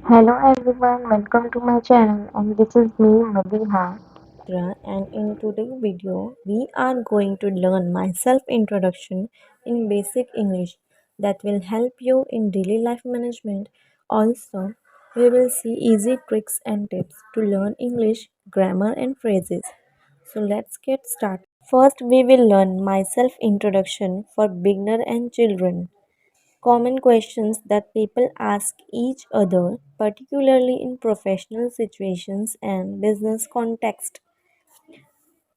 Hello everyone, welcome to my channel and this is me Madiha. And in today's video we are going to learn my self introduction in basic English that will help you in daily life management. Also, we will see easy tricks and tips to learn English grammar and phrases. So let's get started. First we will learn my self introduction for beginner and children. Common questions that people ask each other, particularly in professional situations and business context.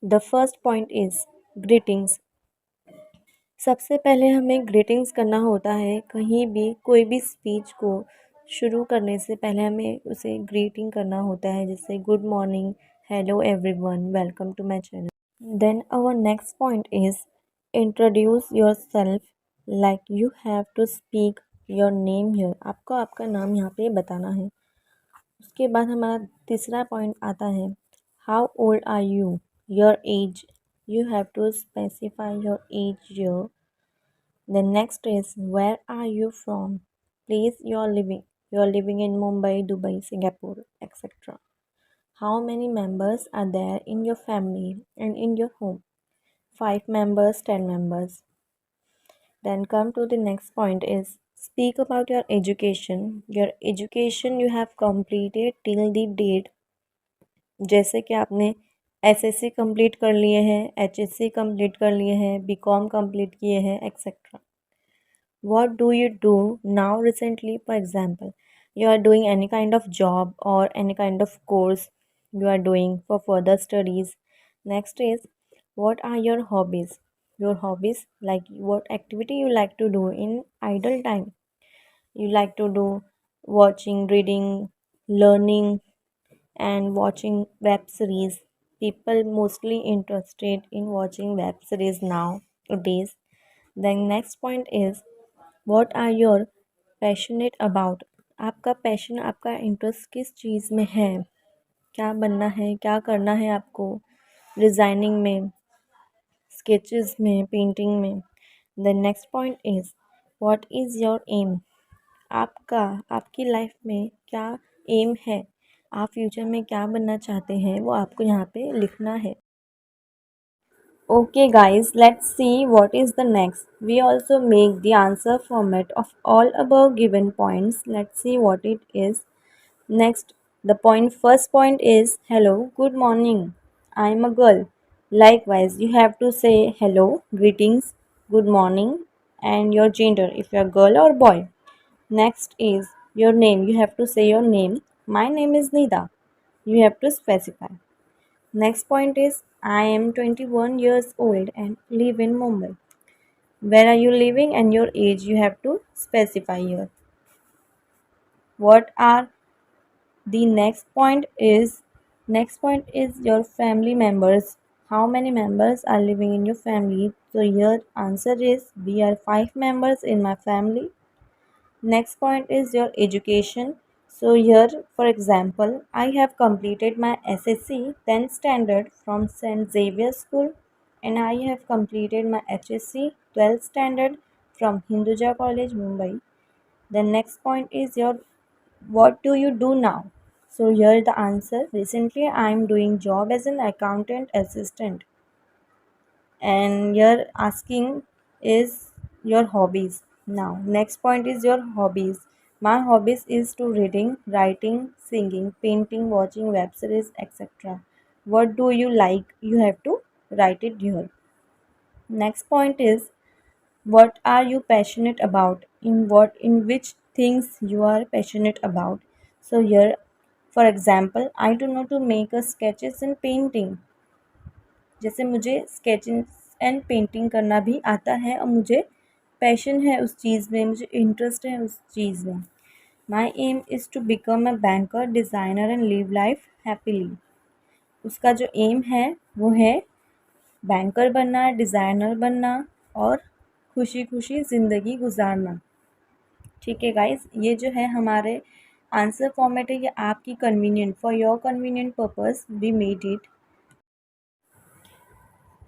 The first point is greetings. सबसे पहले हमें greetings करना होता है कहीं भी कोई भी स्पीच को शुरू करने से पहले हमें उसे ग्रीटिंग करना होता है जैसे good morning hello everyone welcome to my channel then our next point is introduce yourself like you have to speak your name here आपको आपका नाम यहाँ पे बताना है उसके बाद हमारा तीसरा पॉइंट आता है how old are you your age you have to specify your age your The next is where are you from? Place you are living. You are living in Mumbai, Dubai, Singapore, etc. How many members are there in your family and in your home? 5 members, 10 members. Then come to the next point is speak about your education. Your education you have completed till the date. जैसे कि आपने SSC complete कर लिए हैं HSC complete कर लिए हैं BCom complete किए हैं etcetera what do you do now recently for example you are doing any kind of job or any kind of course you are doing for further studies next is what are your hobbies like what activity you like to do in idle time you like to do watching reading learning and watching web series people mostly interested in watching web series nowadays then next point is what are your passionate about आपका passion आपका interest किस चीज़ में है क्या बनना है क्या करना है आपको डिज़ाइनिंग में स्केचेस में पेंटिंग में the next point is what is your aim आपका आपकी लाइफ में क्या एम है आप फ्यूचर में क्या बनना चाहते हैं वो आपको यहाँ पे लिखना है Okay guys, let's see what is the next. We also make the answer format of all above given points. Let's see what it is. Next, the first point is hello, good morning. I'm a girl. Likewise, you have to say hello, greetings, good morning, and your gender if you're girl or boy. Next is your name. You have to say your name. My name is Nida. You have to specify. Next point is I am 21 years old and live in Mumbai. Where are you living and your age you have to specify here. What are the next point is your family members. How many members are living in your family? So your answer is we are 5 members in my family. Next point is your education. So here for example, I have completed my SSC 10th standard from St. Xavier School and I have completed my HSC 12th standard from Hinduja College, Mumbai. The next point is your what do you do now? So here the answer recently I am doing job as an accountant assistant and you're asking is your hobbies now next point is your hobbies my hobbies is to reading writing singing painting watching web series etc what do you like you have to write it here next point is what are you passionate about in which things you are passionate about so here for example I do know to make a sketches and painting जैसे मुझे sketching and painting करना भी आता है और मुझे passion है उस चीज़ में मुझे इंटरेस्ट है उस चीज़ में my aim is to become a banker designer and live life happily उसका जो एम है वो है बैंकर बनना डिज़ाइनर बनना और खुशी खुशी ज़िंदगी गुजारना ठीक है गाइस ये जो है हमारे आंसर फॉर्मेट है ये आपकी convenient for your convenient purpose we made it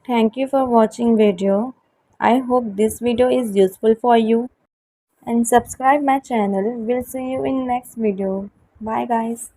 Thank you for watching video. I hope this video is useful for you and subscribe my channel. We'll see you in next video. Bye, guys.